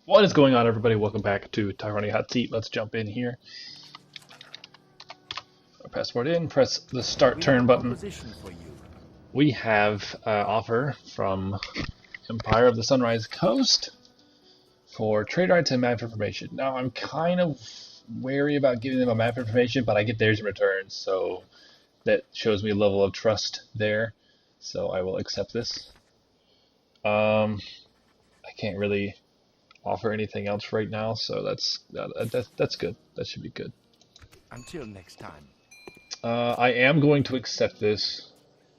What is going on, everybody? Welcome back to Tyronia Hotseat. Let's jump in here. Passport in, press the start turn button. We have an offer from Empire of the Sunrise Coast for trade rights and map information. Now, I'm kind of wary about giving them a map information, but I get theirs in return, so that shows me a level of trust there. So I will accept this. I can't really offer anything else right now, so that's good. That should be good. Until next time. I am going to accept this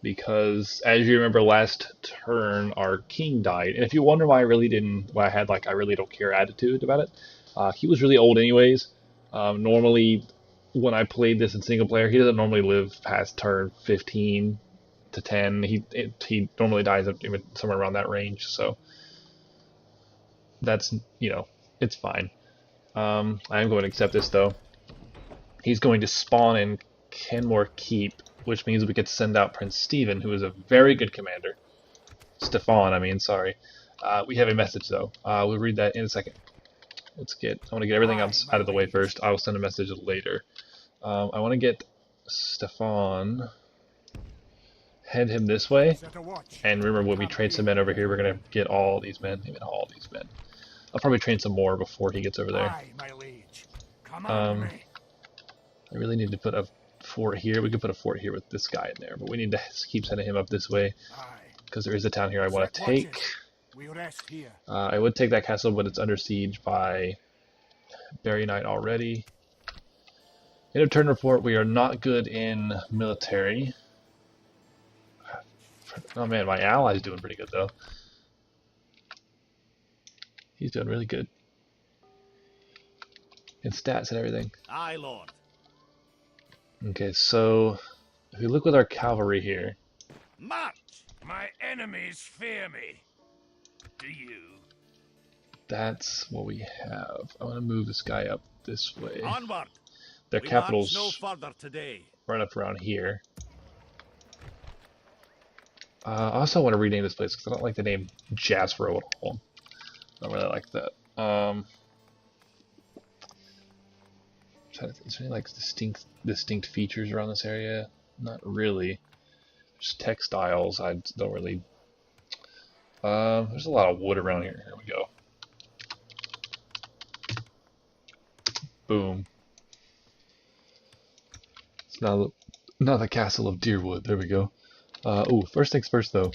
because, as you remember, last turn our king died, and if you wonder why I really had like I really don't care attitude about it, he was really old anyways. Normally, when I played this in single player, he doesn't normally live past turn 15 to 10. He normally dies even somewhere around that range, so that's, it's fine. I'm going to accept this though. He's going to spawn in Kenmore Keep, which means we could send out Prince Stephen, who is a very good commander. Sorry. We have a message though. We'll read that in a second. I want to get everything out of the way first. I will send a message later. I want to get Stefan, head him this way, and remember when we train some men over here, we're going to get all these men. I'll probably train some more before he gets over there. I really need to put a fort here. We could put a fort here with this guy in there, but we need to keep sending him up this way because there is a town here I want to take. I would take that castle, but it's under siege by Barry Knight already. In a turn report, we are not good in military. Oh man, my ally's doing pretty good though. He's doing really good in stats and everything. Aye, Lord. Okay, so if we look with our cavalry here. March! My enemies fear me. Do you? That's what we have. I want to move this guy up this way. Onward. Their capital's no further today. Right up around here. I also want to rename this place because I don't like the name Jasro at all. I don't really like that. Is there any like distinct features around this area? Not really. Just textiles. I don't really. There's a lot of wood around here. Here we go. Boom. It's not the castle of Deerwood. There we go. First things first though.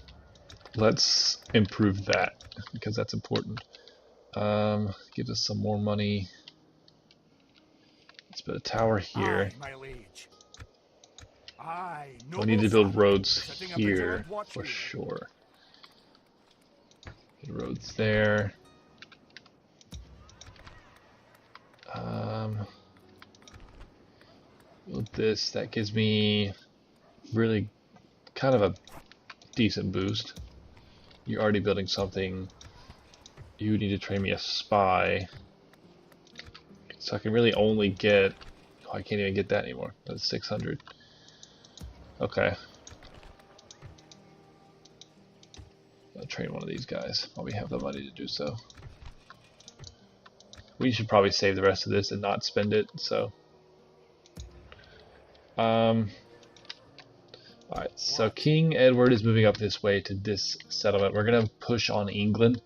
Let's improve that because that's important. Gives us some more money. Let's put a tower here. We need to build roads here for sure. Roads there. Build this. That gives me really kind of a decent boost. You're already building something. You need to train me a spy. So I can really only get... Oh, I can't even get that anymore. That's 600. Okay. I'll train one of these guys while we have the money to do so. We should probably save the rest of this and not spend it, so... Alright, so King Edward is moving up this way to this settlement. We're going to push on England.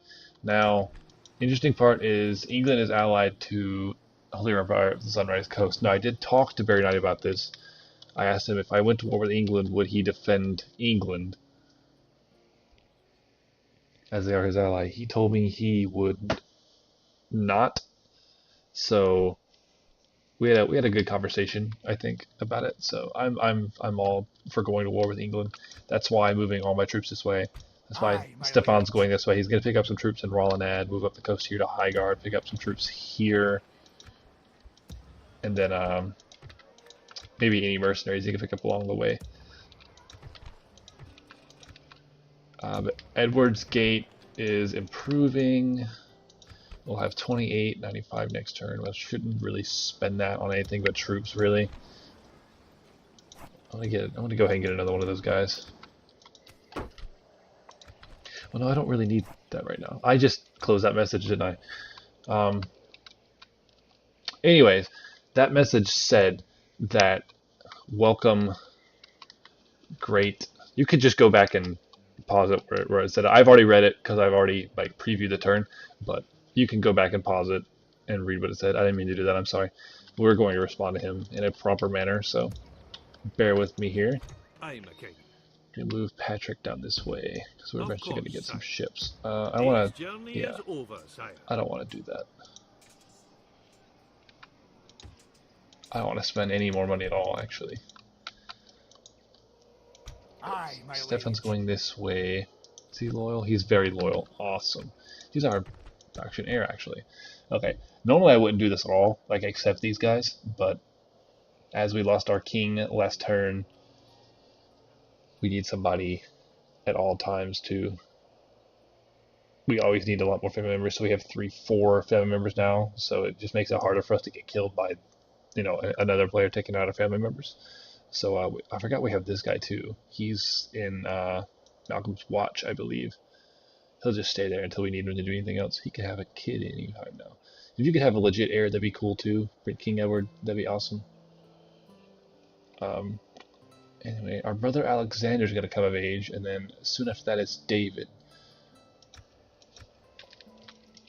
Now, interesting part is England is allied to Holy Empire of the Sunrise Coast. Now, I did talk to Barry Knight about this. I asked him if I went to war with England, would he defend England as they are his ally. He told me he would not. So we had a good conversation, I think, about it. So I'm all for going to war with England. That's why I'm moving all my troops this way. That's why Stefan's going this way. He's going to pick up some troops in Rollinad, move up the coast here to Highguard, pick up some troops here, and then maybe any mercenaries he can pick up along the way. But Edward's Gate is improving. We'll have 28.95 next turn. I shouldn't really spend that on anything but troops, really. I want to go ahead and get another one of those guys. Well, no, I don't really need that right now. I just closed that message, didn't I? Um, anyways, that message said that welcome, great. You could just go back and pause it where it said. I've already read it because I've already like previewed the turn, but you can go back and pause it and read what it said. I didn't mean to do that. I'm sorry. We're going to respond to him in a proper manner, so bear with me here. I'm a king. Gonna move Patrick down this way because we're Of eventually going to course, get some sire. ships. I Day's want to, journey yeah, is over, sire. I don't want to do that. I don't want to spend any more money at all, actually. Aye, my Stefan's liege. going this way. Is he loyal? He's very loyal. Awesome. He's our faction heir, actually. Okay. Normally I wouldn't do this at all, like accept these guys, but as we lost our king last turn, we need somebody at all times to. We always need a lot more family members, so we have 4 family members now, so it just makes it harder for us to get killed by, another player taking out our family members. So I forgot we have this guy too. He's in Malcolm's watch, I believe. He'll just stay there until we need him to do anything else. He could have a kid anytime now. If you could have a legit heir, that'd be cool too. King Edward, that'd be awesome. Anyway, our brother Alexander's gonna come of age, and then soon after that it's David.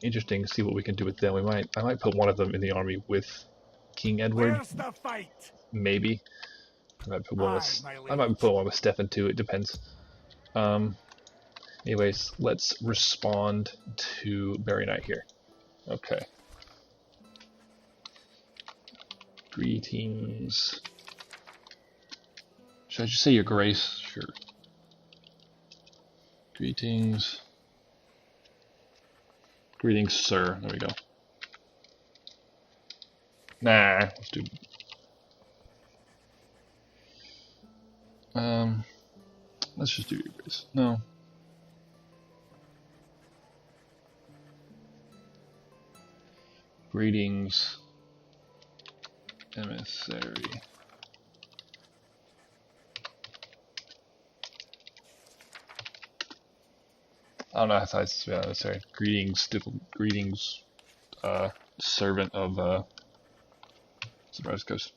Interesting to see what we can do with them. I might put one of them in the army with King Edward. Where's the fight? Maybe. I might put one with. my liege. I might put one with Stefan too. It depends. Anyways, let's respond to Barry Knight here. Okay. Greetings. Should I just say your grace? Sure. Greetings. Greetings, sir. There we go. Nah, let's do. Let's just do your grace. No. Greetings, emissary. I don't know how to say emissary. Greetings, servant of Surprise Coast.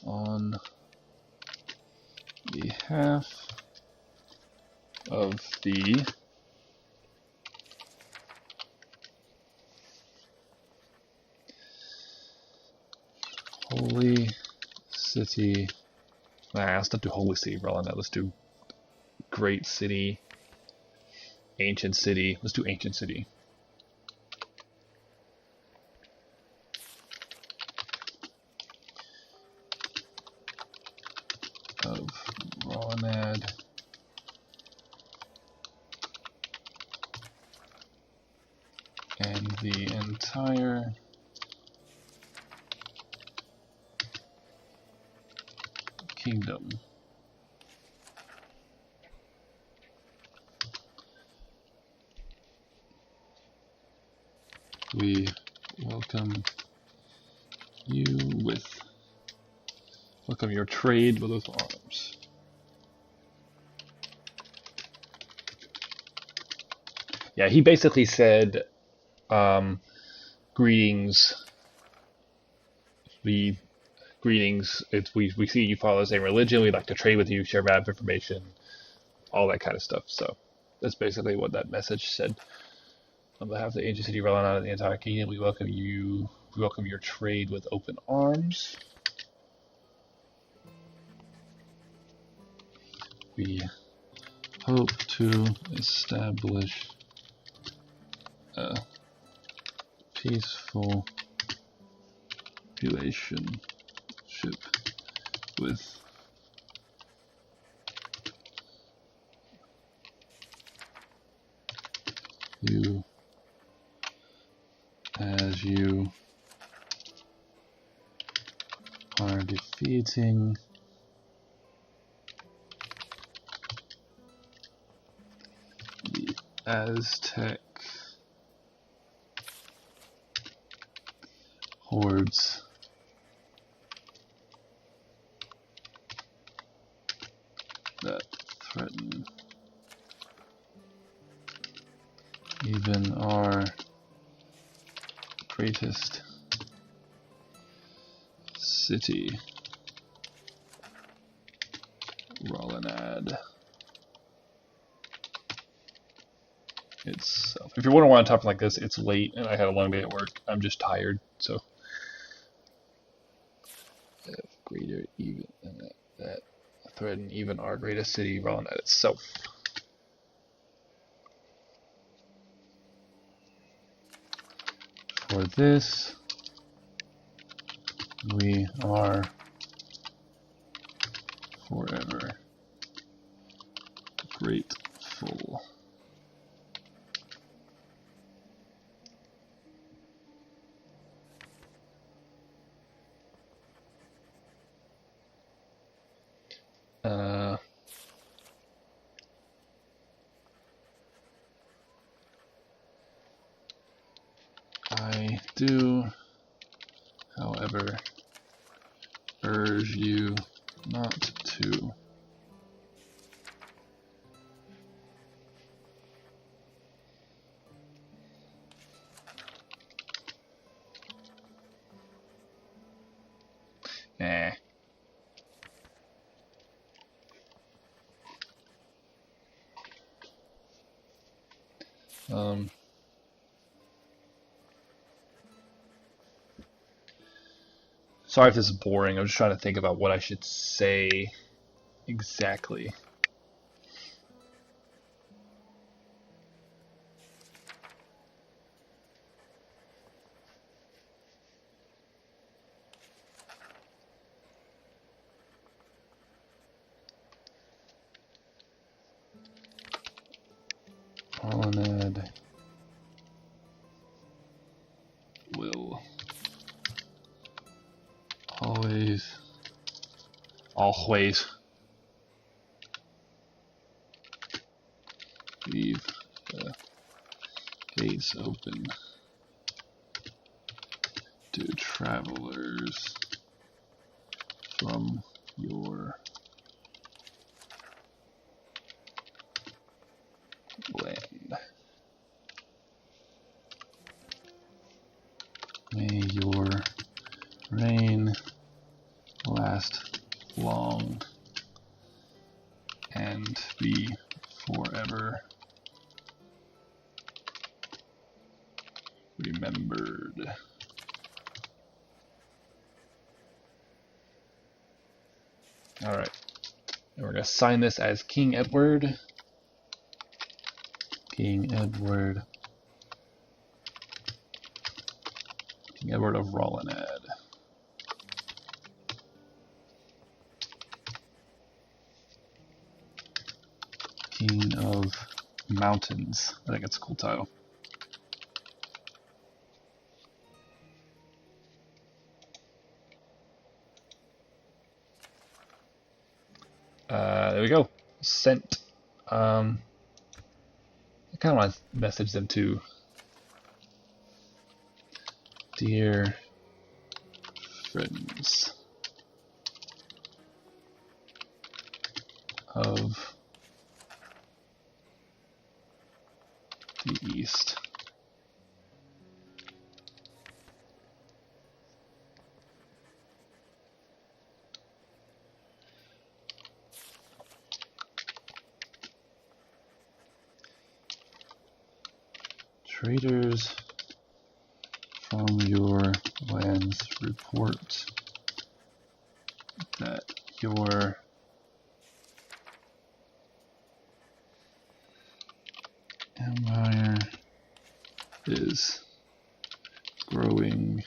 On behalf of the Holy City. Let's not do Holy City, Rolanda. Let's do Great City, Ancient City. Let's do Ancient City. Of Ronad and the entire kingdom. We welcome your trade with those arms. Yeah, he basically said, greetings. Greetings. We see you follow the same religion. We'd like to trade with you, share map information, all that kind of stuff. So that's basically what that message said. On behalf of the ancient city rolling out of the entire kingdom, we welcome you. We welcome your trade with open arms. We hope to establish a peaceful relationship with you as you are defeating the Aztec hordes that threaten even our greatest city, Rollinad itself. If you're wondering why I'm talking like this, it's late and I had a long day at work. I'm just tired, so. If greater even than that threaten even our greatest city, Rollinad itself. For this, we are forever grateful. I do, however, urge you not to sorry if this is boring. I'm just trying to think about what I should say exactly. Rollinad will always leave the gates open to travelers from your land. May your reign last long and be forever remembered. Alright, and we're going to sign this as King Edward. King Edward. King Edward of Rollinad. King of Mountains. I think it's a cool title. There we go. Sent. I kind of want to message them too. Dear friends of the East, traders from your lands report that your empire is growing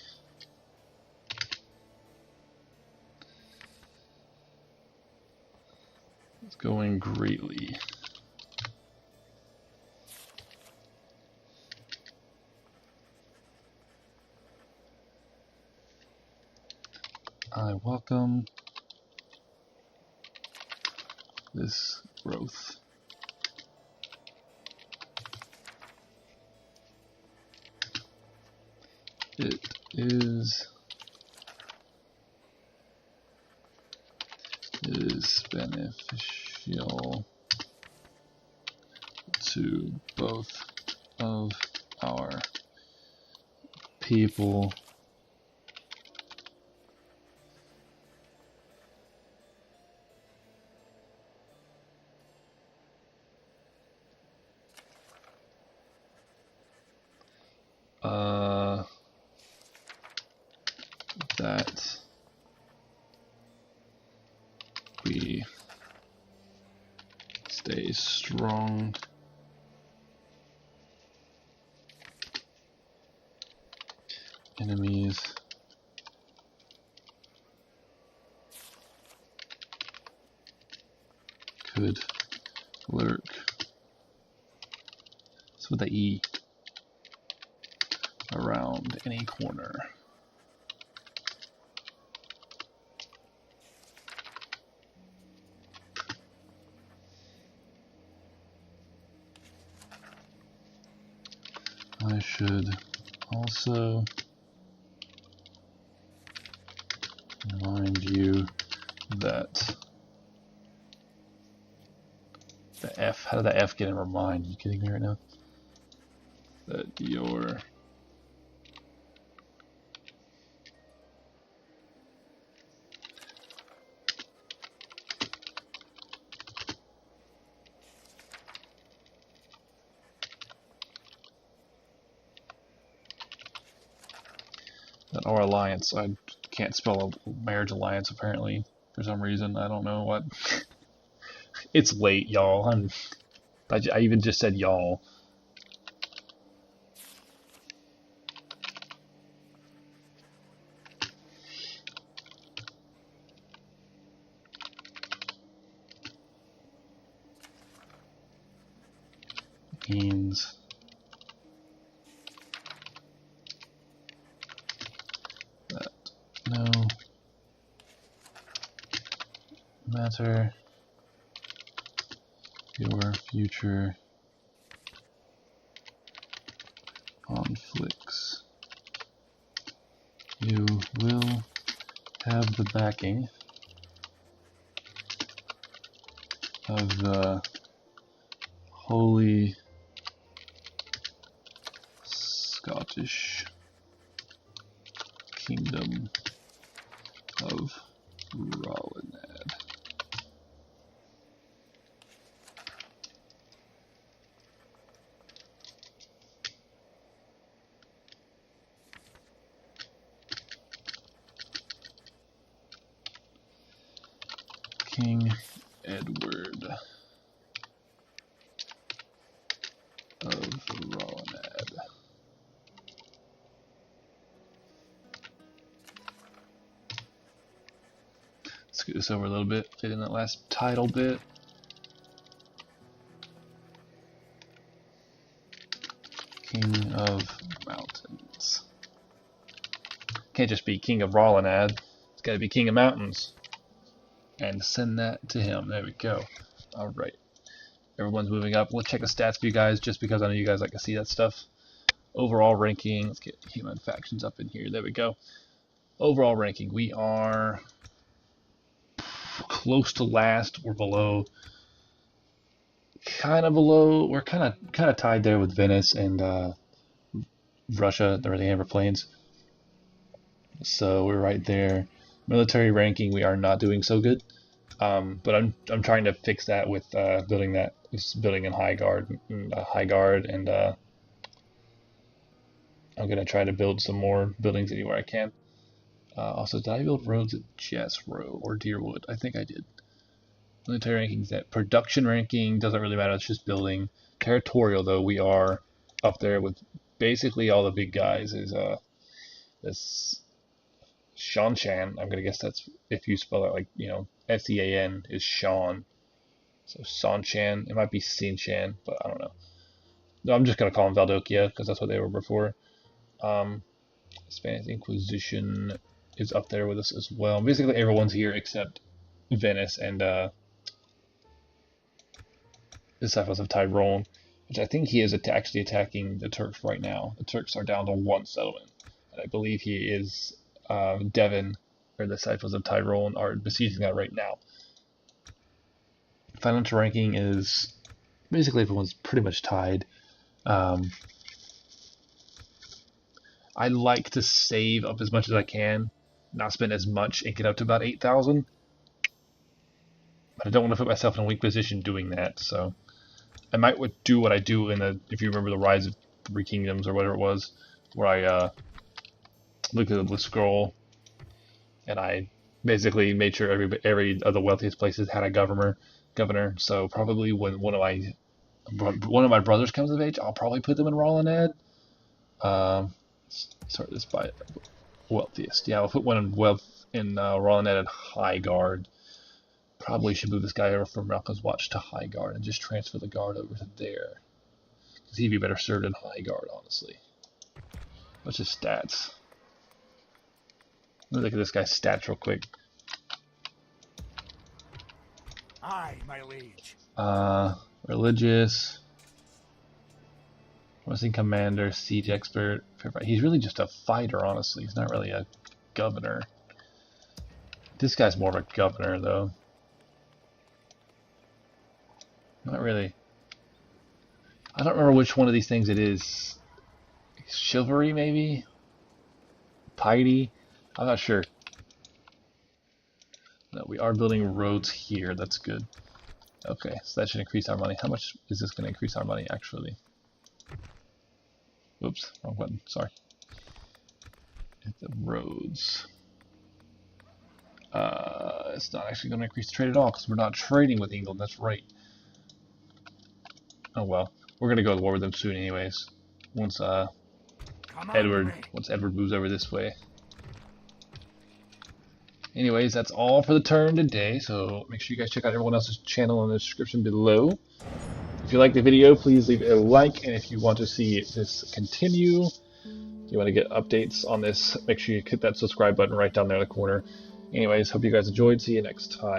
greatly. I welcome this growth. It is is beneficial to both of our people. That we stay strong enemies could lurk. So with the E, around any corner. I should also remind you that the F, how did the F get in remind? Are you kidding me right now? That your our alliance, I can't spell a marriage alliance apparently for some reason. I don't know what. It's late, y'all. I even just said y'all. Means that no matter your future conflicts, you will have the backing of the Holy Scottish Kingdom of Rolinad. King Edward of Rolinad. Scoot this over a little bit, fit in that last title bit. King of Mountains. Can't just be King of Rolinad, it's gotta be King of Mountains. And send that to him. There we go. Alright. Everyone's moving up. We'll check the stats for you guys just because I know you guys like to see that stuff. Overall ranking. Let's get human factions up in here. There we go. Overall ranking. We are close to last. We're below. Kind of below. We're kind of tied there with Venice and Russia, the Hammer Plains. So we're right there. Military ranking, we are not doing so good, but I'm trying to fix that with building in high guard, and I'm gonna try to build some more buildings anywhere I can. Also, did I build roads at Jessro or Deerwood? I think I did. Military rankings, that production ranking doesn't really matter. It's just building. Territorial though, we are up there with basically all the big guys. Is this. Shanshan, I'm gonna guess that's if you spell it like, S-E-A-N is Sean. So Sanshan, it might be Sinshan, but I don't know. No, I'm just gonna call them Valdokia because that's what they were before. Spanish Inquisition is up there with us as well. Basically everyone's here except Venice and the Disciples of Tyrone, which I think he is actually attacking the Turks right now. The Turks are down to one settlement, and I believe he is Devon, or the Disciples of Tyrone, are besieging that right now. Financial ranking is basically everyone's pretty much tied. I like to save up as much as I can, not spend as much, and get up to about 8,000. But I don't want to put myself in a weak position doing that, so I might do what I do in the, if you remember the Rise of Three Kingdoms or whatever it was, where I looked at the scroll and I basically made sure every of the wealthiest places had a governor. So probably when one of my brothers comes of age, I'll probably put them in Rolaned. Sort this by wealthiest. Yeah, I'll put one in Rolaned at High Guard. Probably should move this guy over from Malcolm's Watch to High Guard and just transfer the guard over to there. Because he'd be better served in High Guard, honestly. What's his stats? Let me look at this guy's stats real quick. Aye, my liege. Religious. Western Commander, Siege Expert. He's really just a fighter, honestly. He's not really a governor. This guy's more of a governor, though. Not really. I don't remember which one of these things it is. Chivalry, maybe? Piety? I'm not sure. No, we are building roads here. That's good. Okay, so that should increase our money. How much is this going to increase our money, actually? Whoops, wrong button. Sorry. Hit the roads. It's not actually going to increase the trade at all because we're not trading with England. That's right. Oh well, we're going to go to war with them soon, anyways. Once Edward moves over this way. Anyways, that's all for the turn today. So make sure you guys check out everyone else's channel in the description below. If you like the video, please leave a like, and if you want to see this continue, if you want to get updates on this, make sure you hit that subscribe button right down there in the corner. Anyways, hope you guys enjoyed. See you next time.